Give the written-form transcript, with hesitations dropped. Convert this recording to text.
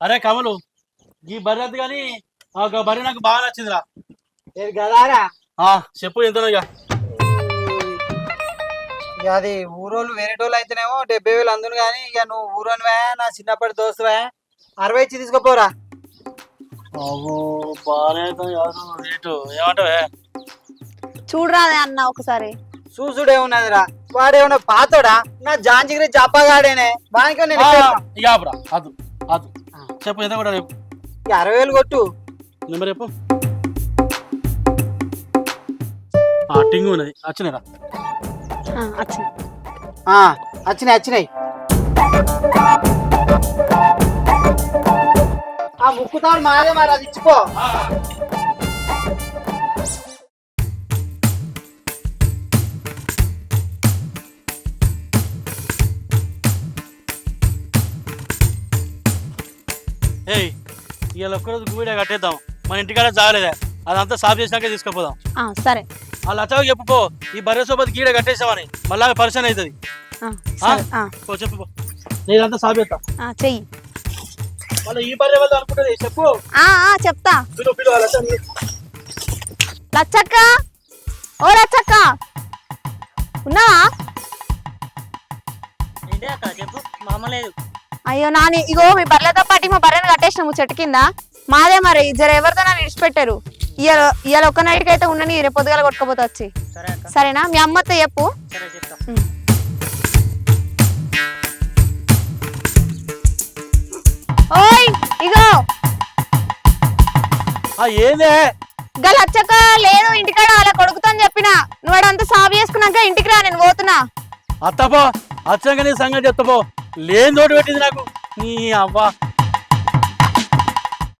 అరే కమలు ఈ బర్రెది కానీ బర్రె నాకు బాగా నచ్చిందిరా. గదారా చెప్పు ఎంత ఇక అది ఊరోళ్ళు వేరేటోళ్ళు అయితేనేమో 70,000 అందును కానీ ఇక నువ్వు ఊరోనివా నా చిన్నప్పటి దోస్తువా 60 ఇచ్చి తీసుకోపోరా. బాగానే రేటు ఏమంటావే? చూడరాదే అన్న ఒకసారి. చూసుడేమున్నదిరా వాడేమన్నా పాతోడా నా జాంజిగిరి జప్పగాడేనే వానికి ఇక ఆపురా అదు అదు చెప్పు ఎంత కూడా రేపు 60,000 కొట్టు. నెంబర్ చెప్పు. టింగు ఉన్నది వచ్చినారా? వచ్చినాయి ఆ ముక్కుతాడు మాదే మరి అది ఇచ్చిపో. ఏయ్ ఇవాళ ఒక్కరోజు గూడ కట్టేద్దాం, మన ఇంటికాడ జాగలేదా అదంతా సాఫ్ చేసినాకే తీసుకుపోదాం. సరే వాళ్ళు వచ్చావు చెప్పుకో ఈ బర్రె సోపతి గీడ కట్టేసామని మళ్ళా పరిచయం అవుతుంది. చెప్పు నేనంతా సాఫ్ చేస్తా చెయ్యి. మళ్ళీ ఈ బర్రె వల్ల అనుకుంటుంది చెప్పు. చెప్తా. లచ్చక్క ఓ లచ్చక్క ఉన్నావా? చెప్పు మామలేదు. అయ్యో నాని ఇగో మీ బర్రెలతో పాటు మా బర్రెను కట్టేసినాము చెట్టు కింద. మాదే మరి జర ఎవరితో నన్ను విడిచిపెట్టారు. ఇవాళ ఒక్క నైట్కి అయితే ఉండని రేపు పొద్దుగాల కొట్టుకోపోతే వచ్చి. సరేనా? మీ అమ్మతో చెప్పు. ఓయ్ ఇగో ఏదే లచ్చక్క లేదు ఇంటికాడ అలా కొడుకుతాను చెప్పిన నువ్వు అడంతా సాగు చేసుకున్నాక ఇంటికి రా నేను పోతున్నా. అత్తపో వచ్చాక నీ సంగతి చెప్తాపో లేని తోటి పెట్టింది నాకు నీ అవ్వ.